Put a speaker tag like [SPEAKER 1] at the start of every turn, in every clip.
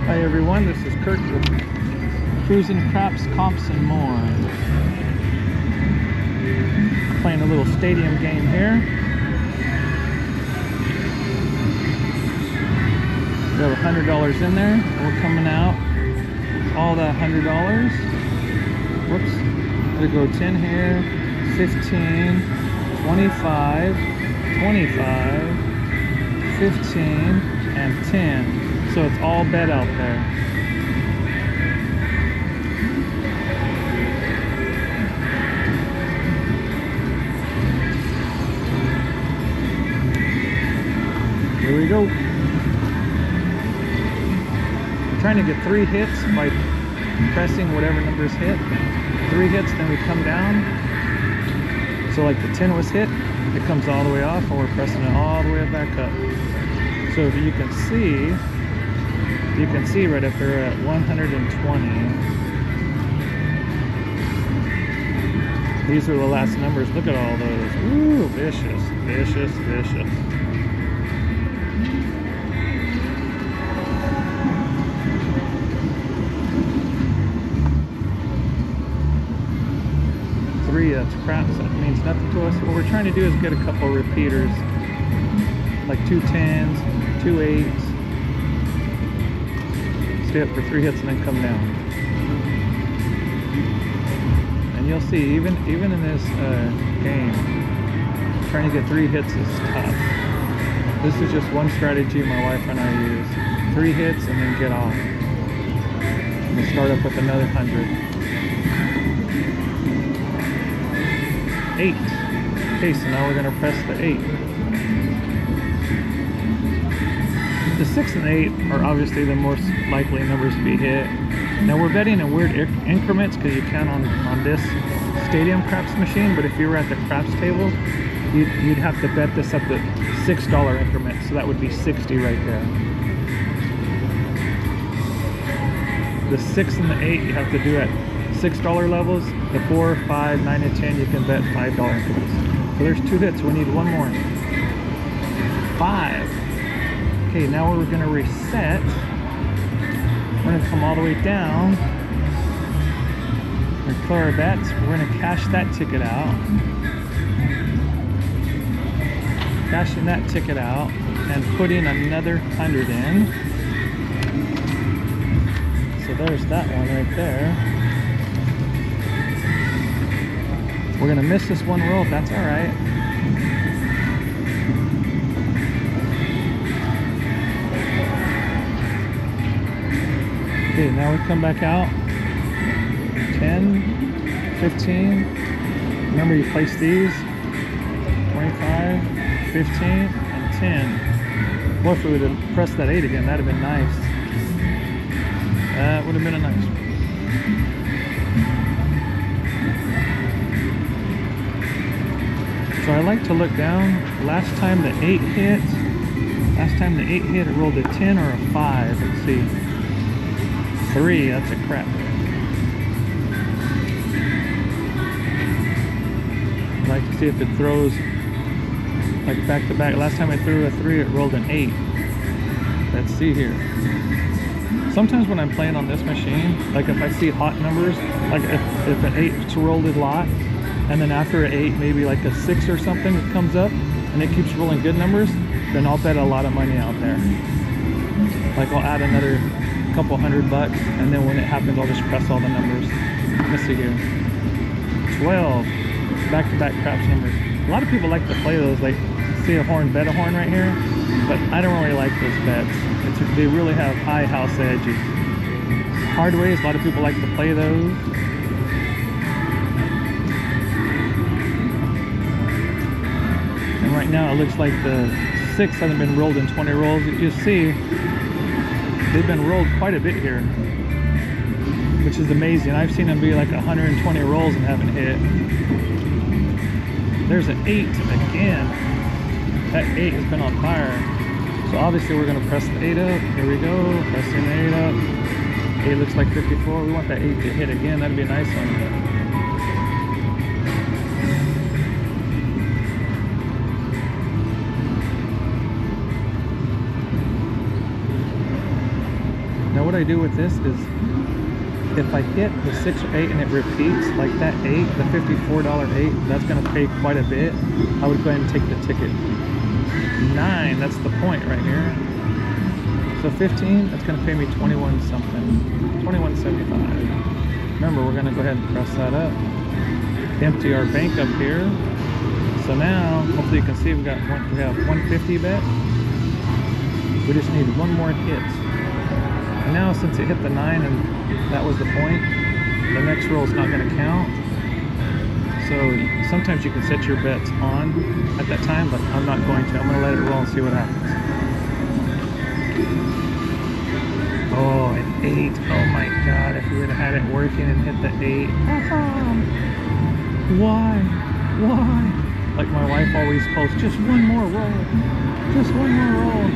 [SPEAKER 1] Hi everyone, this is Kurt with Cruising Craps, Comps, and More. Playing a little stadium game here. We have $100 in there. We're coming out all that $100. Whoops. I'm gonna go 10 here, 15, 25, 25, 15, and 10. So it's all bet out there. Here we go. We're trying to get 3 hits by pressing whatever numbers hit. 3 hits, then we come down. So like the 10 was hit, it comes all the way off, and we're pressing it all the way back up. So if you can see right up there at 120. These are the last numbers. Look at all those. Ooh, vicious, vicious, vicious. That's crap, so that means nothing to us. What we're trying to do is get a couple repeaters, like 2 10s, 2 8s. Stay up for 3 hits and then come down. And you'll see, even in this game, trying to get 3 hits is tough. This is just one strategy my wife and I use. 3 hits and then get off. And we'll start up with another 100. 8. Okay, so now we're going to press the 8. The 6 and 8 are obviously the most likely numbers to be hit. Now we're betting in weird increments because you can on this stadium craps machine, but if you were at the craps table, you'd have to bet this up to $6 increments, so that would be 60 right there. The 6 and the 8 you have to do at $6 levels. The 4, 5, 9, and 10 you can bet $5 increments. So there's 2 hits. We need 1 more. 5. Okay, now we're going to reset. We're going to come all the way down. We're going to clear our bets. We're going to cash that ticket out. Cashing that ticket out and putting another 100 in. So there's that one right there. We're gonna miss this one roll, that's all right. Okay, now we come back out. 10, 15. Remember you place these. 25, 15, and 10. Boy, if we would have pressed that 8 again, that'd have been nice. That would have been a nice one. So I like to look down. Last time the 8 hit, it rolled a 10 or a 5. Let's see. 3, that's a crap. I like to see if it throws like back to back. Last time I threw a 3, it rolled an 8. Let's see here. Sometimes when I'm playing on this machine, like if I see hot numbers, like if an 8's rolled a lot, and then after an 8, maybe like a 6 or something, it comes up and it keeps rolling good numbers, then I'll bet a lot of money out there. Like I'll add another couple $100, and then when it happens, I'll just press all the numbers. Let's see here. 12 back-to-back craps numbers. A lot of people like to play those, like see a horn, bet a horn right here, but I don't really like those bets. They really have high house edges. Hardways, a lot of people like to play those. Right now it looks like the 6 hasn't been rolled in 20 rolls. You see, they've been rolled quite a bit here, which is amazing. I've seen them be like 120 rolls and haven't hit. There's an 8 again. That 8 has been on fire. So obviously we're going to press the 8 up. Here we go, pressing the 8 up. 8 looks like 54. We want that 8 to hit again. That'd be a nice one. Now what I do with this is, if I hit the 6 or 8 and it repeats, like that 8, the $54 8, that's gonna pay quite a bit. I would go ahead and take the ticket. 9, that's the point right here. So 15, that's gonna pay me 21 something, 21.75. Remember, we're gonna go ahead and press that up. Empty our bank up here. So now, hopefully you can see we have 150 bet. We just need one more hit. And now since it hit the 9 and that was the point, the next roll is not going to count. So sometimes you can set your bets on at that time, but I'm not going to. I'm going to let it roll and see what happens. Oh, an 8. Oh my God, if we would have had it working and hit the 8. Why? Why? Like my wife always posts, just one more roll. Just one more roll.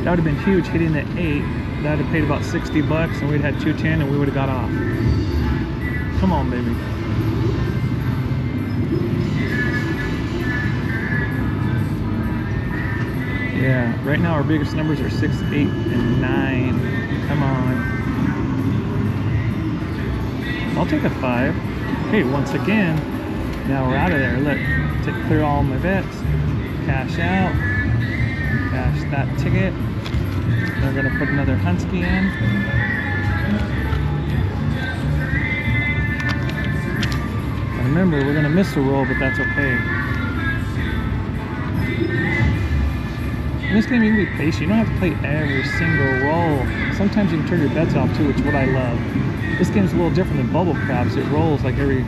[SPEAKER 1] That would have been huge hitting the 8. That would have paid about 60 bucks and we'd had 210 and we would have got off. Come on, baby. Yeah, right now our biggest numbers are 6, 8, and 9. Come on. I'll take a 5. Hey, once again, now we're out of there. Look, clear all my bets. Cash out. Cash that ticket. We're gonna put another Hunsky in. And remember, we're gonna miss a roll, but that's okay. In this game, you can be patient. You don't have to play every single roll. Sometimes you can turn your bets off too, which is what I love. This game's a little different than Bubble Craps. It rolls like every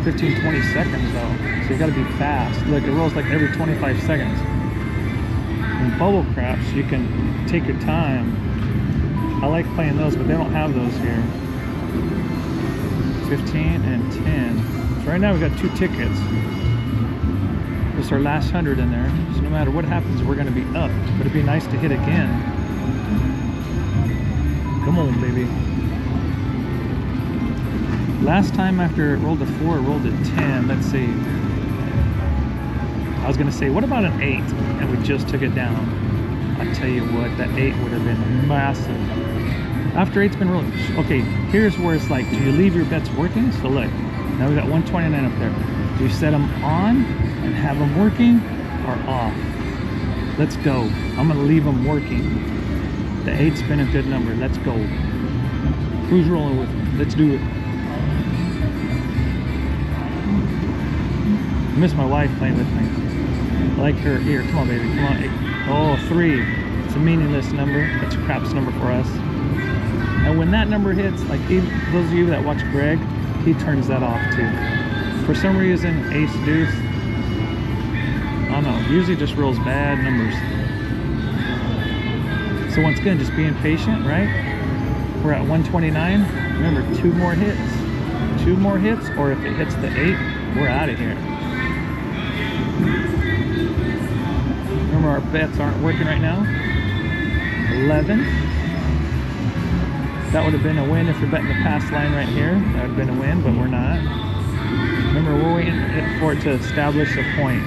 [SPEAKER 1] 15-20 seconds though. So you gotta be fast. Look, it rolls like every 25 seconds. In Bubble Craps, you can take your time. I like playing those, but they don't have those here. 15 and 10. So right now we got 2 tickets. This is our last 100 in there. So no matter what happens, we're gonna be up. But it'd be nice to hit again. Come on, baby. Last time after it rolled a 4, it rolled a 10. Let's see. I was gonna say, what about an 8? And we just took it down. I tell you what, that 8 would have been massive. After 8's been rolling. Okay, here's where it's like, do you leave your bets working? So look, now we got 129 up there. Do you set them on and have them working or off? Let's go. I'm gonna leave them working. The 8's been a good number. Let's go. Who's rolling with me? Let's do it. I miss my wife playing with me. I like her. Here, come on, baby. Come on. Oh, 3. It's a meaningless number. It's a craps number for us. And when that number hits, like even those of you that watch Greg, he turns that off too. For some reason, ace deuce, I don't know, usually just rolls bad numbers. So once again, just being patient, right? We're at 129. Remember, 2 more hits. 2 more hits, or if it hits the 8, we're out of here. Remember, our bets aren't working right now. 11. That would have been a win if you're betting the pass line right here. That would have been a win, but we're not. Remember, we're waiting for it to establish a point.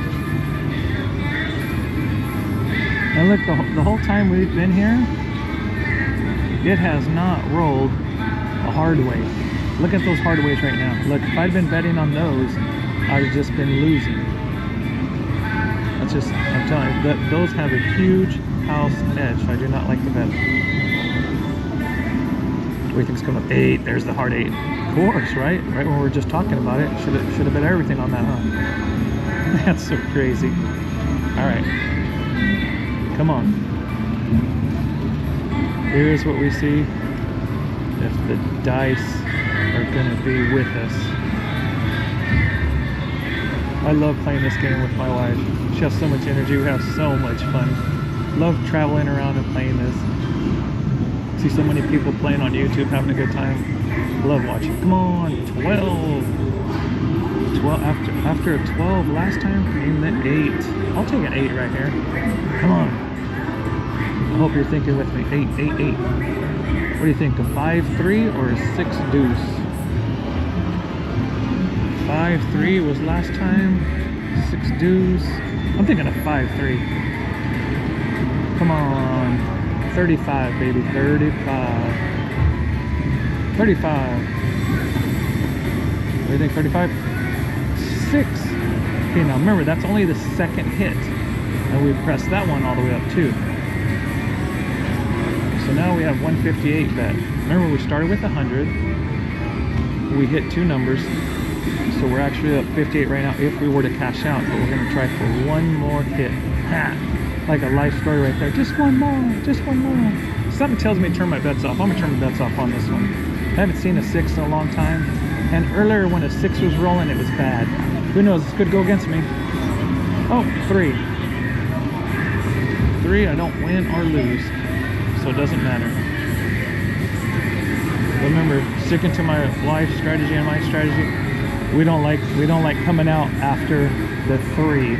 [SPEAKER 1] And look, the whole time we've been here, it has not rolled a hard way. Look at those hard ways right now. Look, if I'd been betting on those, I'd have just been losing. That's just, I'm telling you, those have a huge house edge. So I do not like to bet. What do you think's coming up? 8. There's the hard 8. Of course, right? Right when we were just talking about it. Should have bet everything on that, huh? That's so crazy. All right. Come on. Here's what we see. If the dice are gonna be with us. I love playing this game with my wife. She has so much energy. We have so much fun. Love traveling around and playing this. See so many people playing on YouTube, having a good time. Love watching. Come on, 12. 12 after a 12 last time came the 8. I'll take an 8 right here. Come on. I hope you're thinking with me. 8, 8, 8. What do you think? A 5-3 or a 6 deuce? 5-3 was last time. 6 deuce. I'm thinking a 5-3. Come on. 35, baby, 35. 35. What do you think, 35? 6. Okay, now remember, that's only the second hit. And we pressed that one all the way up too. So now we have 158 bet. Remember, we started with 100. We hit 2 numbers. So we're actually up 58 right now if we were to cash out. But we're going to try for one more hit. Ha! Like a life story right there. Just one more. Just one more. Something tells me to turn my bets off. I'm going to turn my bets off on this one. I haven't seen a 6 in a long time. And earlier when a 6 was rolling, it was bad. Who knows? This could go against me. Oh, 3. 3, I don't win or lose. So it doesn't matter. Remember, sticking to my life strategy and my strategy. We don't like coming out after the 3.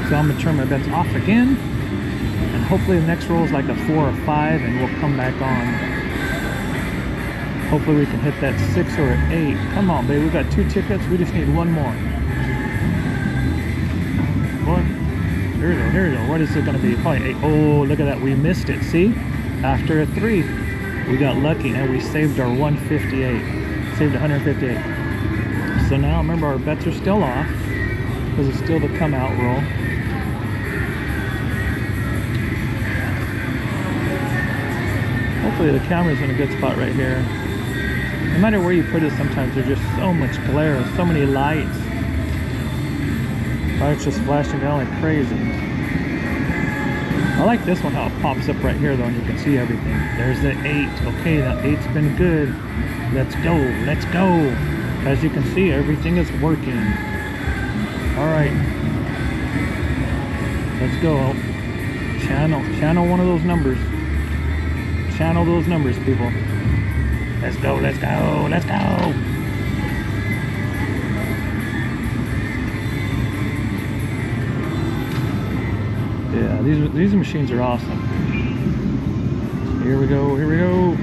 [SPEAKER 1] So I'm gonna turn my bets off again. And hopefully the next roll is like a 4 or 5 and we'll come back on. Hopefully we can hit that 6 or an 8. Come on, baby, we got 2 tickets. We just need one more. One. Here we go, here we go. What is it gonna be? Probably 8. Oh, look at that, we missed it, see? After a 3, we got lucky and we saved our 158. Saved 158. So now remember, our bets are still off because it's still the come out roll. Hopefully the camera's in a good spot right here. No matter where you put it, sometimes there's just so much glare, so many lights. Lights just flashing down like crazy. I like this one, how it pops up right here though, and you can see everything. There's the 8. Okay, that 8's been good. Let's go, let's go. As you can see, everything is working. All right, let's go. Channel one of those numbers. Channel those numbers, people. Let's go, let's go, let's go. Yeah, these machines are awesome. Here we go, here we go.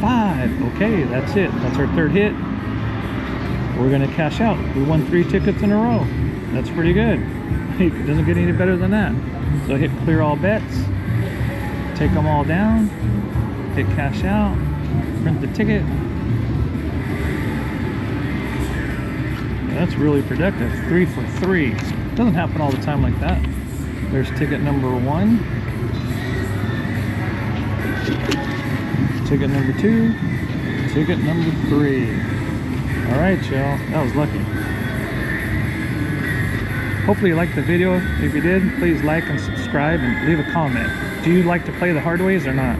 [SPEAKER 1] 5. Okay, that's it. That's our 3rd hit. We're gonna cash out. We won 3 tickets in a row. That's pretty good. It doesn't get any better than that. So hit clear all bets. Take them all down. Hit cash out. Print the ticket. That's really productive. 3 for 3. Doesn't happen all the time like that. There's ticket number 1. Ticket number 2. Ticket number 3. All right, y'all. That was lucky. Hopefully you liked the video. If you did, please like and subscribe and leave a comment. Do you like to play the hardways or not?